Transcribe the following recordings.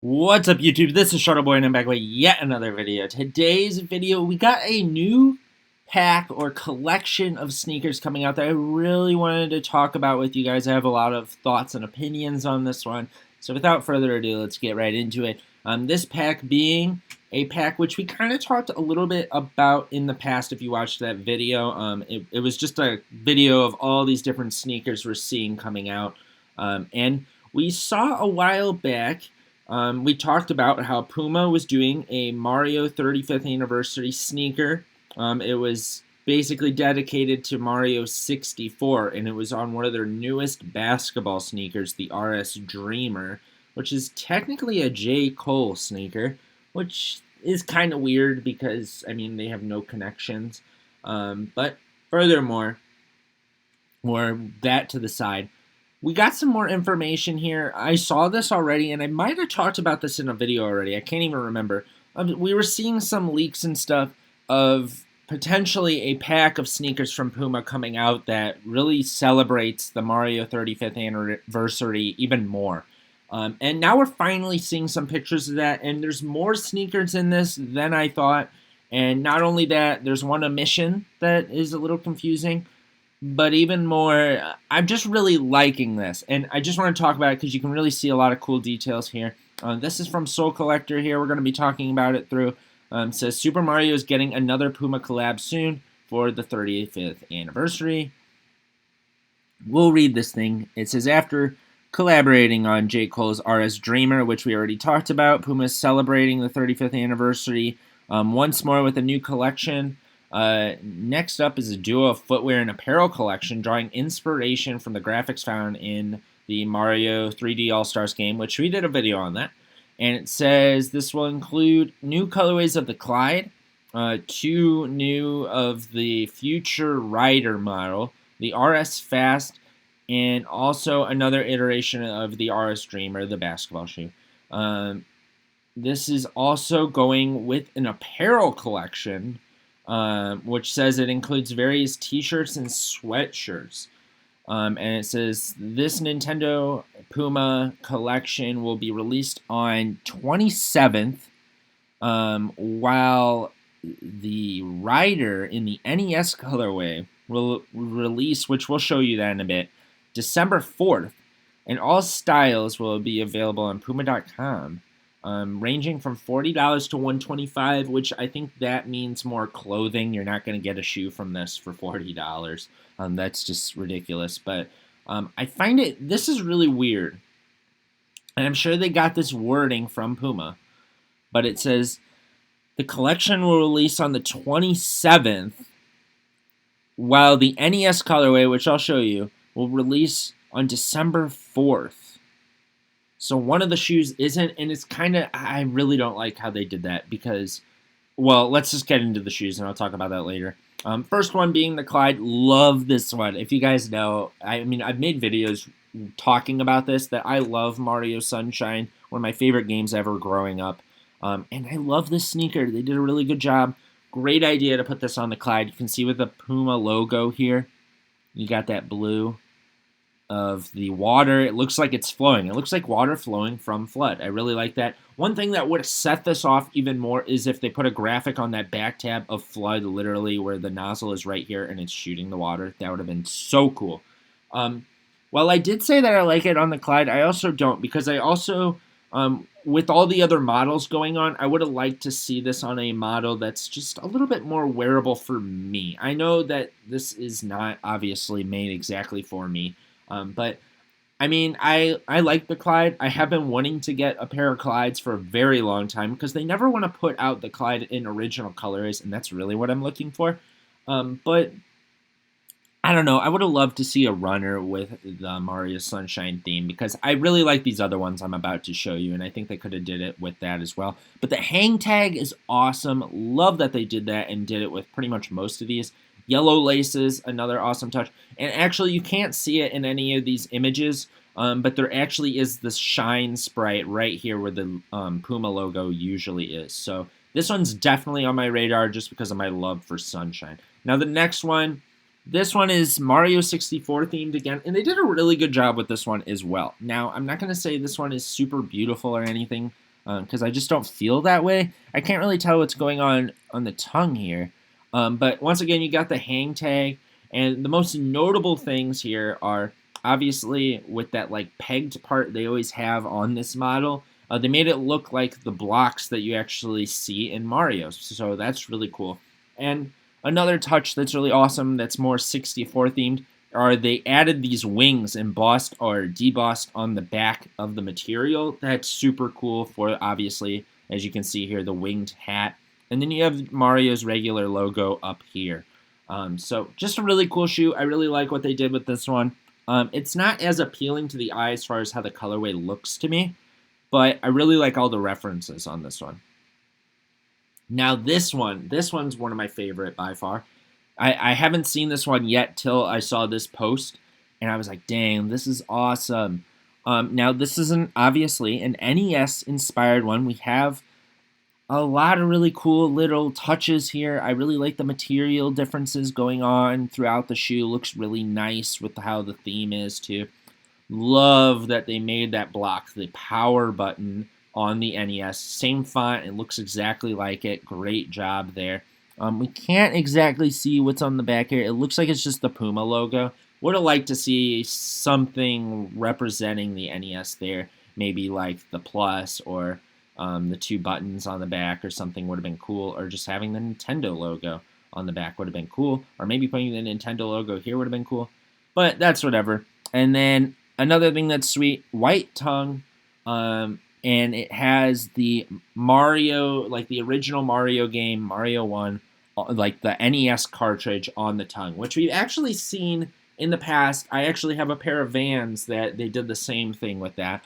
What's up, YouTube? This is Shuttleboy, and I'm back with yet another video. Today's video, we got a new pack or collection of sneakers coming out that I really wanted to talk about with you guys. I have a lot of thoughts and opinions on this one. So without further ado, let's get right into it. This pack being a pack which we kind of talked a little bit about in the past if you watched that video. It was just a video of all these different sneakers we're seeing coming out. And we saw a while back, we talked about how Puma was doing a Mario 35th anniversary sneaker. It was basically dedicated to Mario 64, and it was on one of their newest basketball sneakers, the RS Dreamer, which is technically a J. Cole sneaker, which is kind of weird because, I mean, they have no connections. But furthermore, or that to the side, we got some more information here. I saw this already, and I might have talked about this in a video already. I can't even remember. We were seeing some leaks and stuff of potentially a pack of sneakers from Puma coming out that really celebrates the Mario 35th anniversary even more. And now we're finally seeing some pictures of that, and there's more sneakers in this than I thought. And not only that, there's one omission that is a little confusing. But even more, I'm just really liking this. And I just want to talk about it because you can really see a lot of cool details here. This is from Soul Collector here. We're going to be talking about it through. It says, Super Mario is getting another Puma collab soon for the 35th anniversary. We'll read this thing. It says, after collaborating on J. Cole's RS Dreamer, which we already talked about, Puma is celebrating the 35th anniversary once more with a new collection. Next up is a duo of footwear and apparel collection drawing inspiration from the graphics found in the Mario 3D All-Stars game, which we did a video on that. And it says this will include new colorways of the Clyde, two new of the Future Rider model, the RS Fast, and also another iteration of the RS Dreamer, the basketball shoe. This is also going with an apparel collection, which says it includes various t-shirts and sweatshirts. And it says this Nintendo Puma collection will be released on 27th, while the Rider in the NES colorway will release, which we'll show you that in a bit, December 4th. And all styles will be available on Puma.com. Ranging from $40 to $125, which I think that means more clothing. You're not going to get a shoe from this for $40. That's just ridiculous. But I find this is really weird. And I'm sure they got this wording from Puma. But it says, the collection will release on the 27th, while the NES colorway, which I'll show you, will release on December 4th. So one of the shoes isn't, and it's kind of, I really don't like how they did that because, well, let's just get into the shoes, and I'll talk about that later. First one being the Clyde. Love this one. If you guys know, I mean, I've made videos talking about this, that I love Mario Sunshine, one of my favorite games ever growing up. And I love this sneaker. They did a really good job. Great idea to put this on the Clyde. You can see with the Puma logo here, you got that blue of the water. It looks like it's flowing. It looks like water flowing from Flood. I really like that. One thing that would have set this off even more is if they put a graphic on that back tab of Flood, literally where the nozzle is right here and it's shooting the water. That would have been so cool. While I did say that I like it on the Clyde, I also don't, because I also, with all the other models going on, I would have liked to see this on a model that's just a little bit more wearable for me. I know that this is not obviously made exactly for me. But, I mean, I like the Clyde. I have been wanting to get a pair of Clydes for a very long time because they never want to put out the Clyde in original colors, and that's really what I'm looking for. But, I don't know. I would have loved to see a runner with the Mario Sunshine theme because I really like these other ones I'm about to show you, and I think they could have did it with that as well. But the hang tag is awesome. Love that they did that and did it with pretty much most of these. Yellow laces, another awesome touch. And actually, you can't see it in any of these images, but there actually is this shine sprite right here where the Puma logo usually is. So this one's definitely on my radar just because of my love for Sunshine. Now the next one, this one is Mario 64 themed again, and they did a really good job with this one as well. Now, I'm not going to say this one is super beautiful or anything because I just don't feel that way. I can't really tell what's going on the tongue here. But once again, you got the hang tag, and the most notable things here are obviously with that like pegged part they always have on this model. They made it look like the blocks that you actually see in Mario, so that's really cool. And another touch that's really awesome that's more 64 themed are they added these wings embossed or debossed on the back of the material. That's super cool for, obviously, as you can see here, the winged hat. And then you have Mario's regular logo up here. So just a really cool shoe. I really like what they did with this one. It's not as appealing to the eye as far as how the colorway looks to me, but I really like all the references on this one. Now this one's one of my favorite by far. I haven't seen this one yet till I saw this post, and I was like, dang, this is awesome. Now, this isn't obviously an NES-inspired one. We have a lot of really cool little touches here. I really like the material differences going on throughout the shoe. Looks really nice with how the theme is, too. Love that they made that block, the power button on the NES. Same font. It looks exactly like it. Great job there. We can't exactly see what's on the back here. It looks like it's just the Puma logo. Would have liked to see something representing the NES there. Maybe like the plus or the two buttons on the back or something would have been cool. Or just having the Nintendo logo on the back would have been cool. Or maybe putting the Nintendo logo here would have been cool. But that's whatever. And then another thing that's sweet, white tongue. And it has the Mario, like the original Mario game, Mario 1, like the NES cartridge on the tongue, which we've actually seen in the past. I actually have a pair of Vans that they did the same thing with that,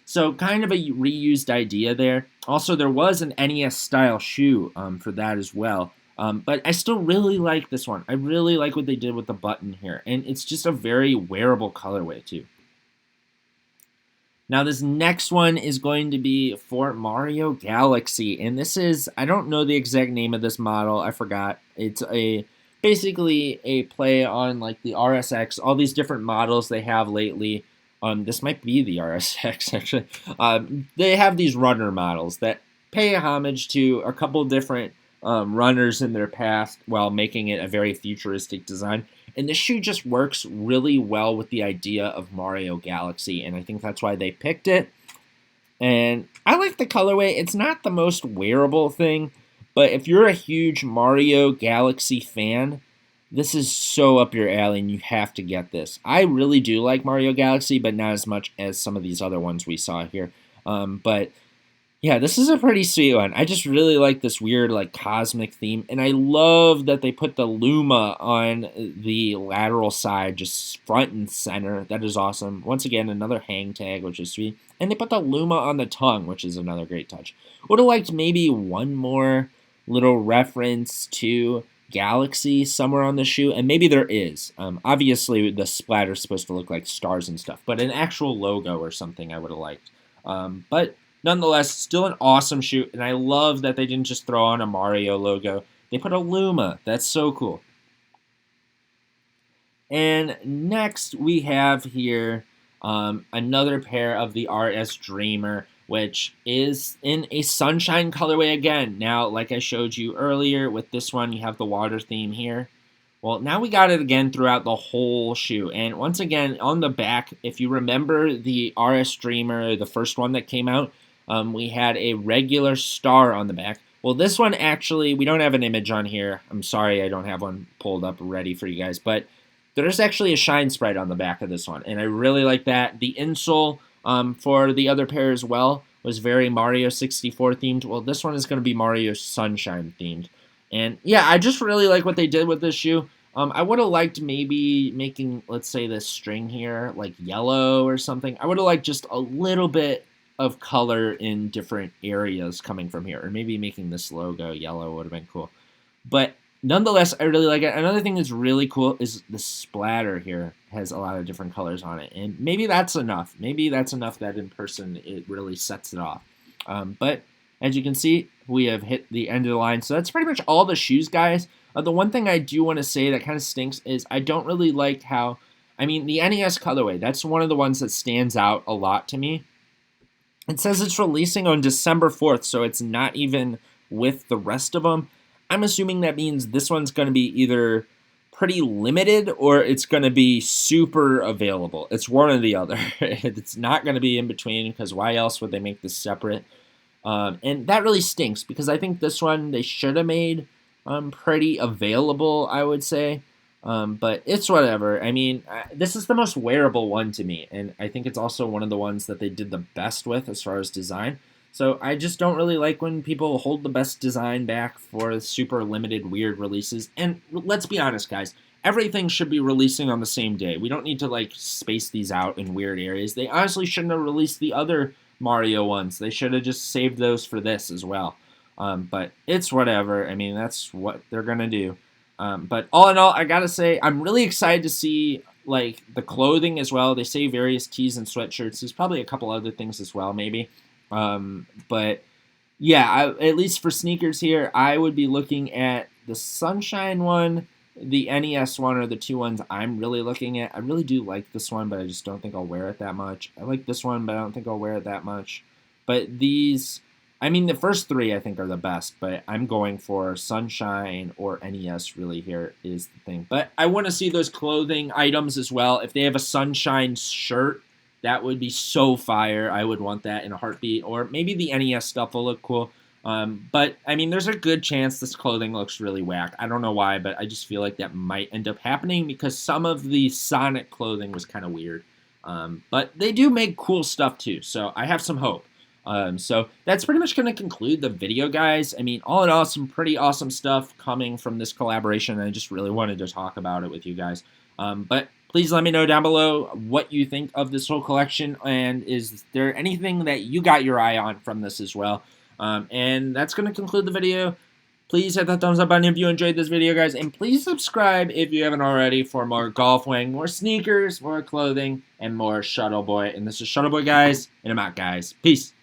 so kind of a reused idea there. Also, there was an NES-style shoe for that as well, but I still really like this one. I really like what they did with the button here, and it's just a very wearable colorway, too. Now, this next one is going to be for Mario Galaxy, and this is, I don't know the exact name of this model, I forgot. It's basically a play on like the RSX, all these different models they have lately. This might be the RSX, actually. They have these runner models that pay homage to a couple different runners in their past while making it a very futuristic design. And this shoe just works really well with the idea of Mario Galaxy, and I think that's why they picked it. And I like the colorway. It's not the most wearable thing, but if you're a huge Mario Galaxy fan, this is so up your alley, and you have to get this. I really do like Mario Galaxy, but not as much as some of these other ones we saw here. But yeah, this is a pretty sweet one. I just really like this weird, like, cosmic theme. And I love that they put the Luma on the lateral side, just front and center. That is awesome. Once again, another hang tag, which is sweet. And they put the Luma on the tongue, which is another great touch. Would have liked maybe one more little reference to Galaxy somewhere on the shoe. And maybe there is. Obviously, the splatter's supposed to look like stars and stuff. But an actual logo or something I would have liked. But nonetheless, still an awesome shoe, and I love that they didn't just throw on a Mario logo. They put a Luma. That's so cool. And next we have here another pair of the RS Dreamer, which is in a sunshine colorway again. Now, like I showed you earlier, with this one you have the water theme here. Well, now we got it again throughout the whole shoe. And once again, on the back, if you remember the RS Dreamer, the first one that came out, we had a regular star on the back. Well, this one actually, we don't have an image on here. I'm sorry I don't have one pulled up ready for you guys. But there's actually a shine sprite on the back of this one. And I really like that. The insole for the other pair as well was very Mario 64 themed. Well, this one is going to be Mario Sunshine themed. And yeah, I just really like what they did with this shoe. I would have liked maybe making, let's say, this string here like yellow or something. I would have liked just a little bit of color in different areas coming from here. Or maybe making this logo yellow would have been cool. But nonetheless, I really like it. Another thing that's really cool is the splatter here has a lot of different colors on it. And maybe that's enough. Maybe that's enough that in person it really sets it off. But as you can see, we have hit the end of the line. So that's pretty much all the shoes, guys. The one thing I do want to say that kind of stinks is I don't really like how, I mean, the NES colorway, that's one of the ones that stands out a lot to me. It says it's releasing on December 4th, so it's not even with the rest of them. I'm assuming that means this one's going to be either pretty limited or it's going to be super available. It's one or the other. It's not going to be in between, because why else would they make this separate? And that really stinks, because I think this one they should have made pretty available, I would say. But it's whatever. I mean, this is the most wearable one to me, and I think it's also one of the ones that they did the best with as far as design. So I just don't really like when people hold the best design back for super limited weird releases. And let's be honest, guys, everything should be releasing on the same day. We don't need to like space these out in weird areas. They honestly shouldn't have released the other Mario ones. They should have just saved those for this as well. But it's whatever. I mean, that's what they're gonna do. But all in all, I gotta say, I'm really excited to see like the clothing as well. They say various tees and sweatshirts. There's probably a couple other things as well, maybe. But yeah, at least for sneakers here, I would be looking at the Sunshine one, the NES one, are the two ones I'm really looking at. I really do like this one, but I just don't think I'll wear it that much. I like this one, but I don't think I'll wear it that much. But these, I mean, the first three I think are the best, but I'm going for Sunshine or NES really here is the thing. But I want to see those clothing items as well. If they have a Sunshine shirt, that would be so fire. I would want that in a heartbeat. Or maybe the NES stuff will look cool. But, I mean, there's a good chance this clothing looks really whack. I don't know why, but I just feel like that might end up happening because some of the Sonic clothing was kind of weird. But they do make cool stuff too, so I have some hope. So that's pretty much going to conclude the video, guys. I mean, all in all, some pretty awesome stuff coming from this collaboration, and I just really wanted to talk about it with you guys. But please let me know down below what you think of this whole collection, and is there anything that you got your eye on from this as well. And that's going to conclude the video. Please hit that thumbs up button if you enjoyed this video, guys, and please subscribe if you haven't already for more Golf Wang, more sneakers, more clothing, and more Shuttle Boy. And this is Shuttle Boy, guys, and I'm out, guys. Peace.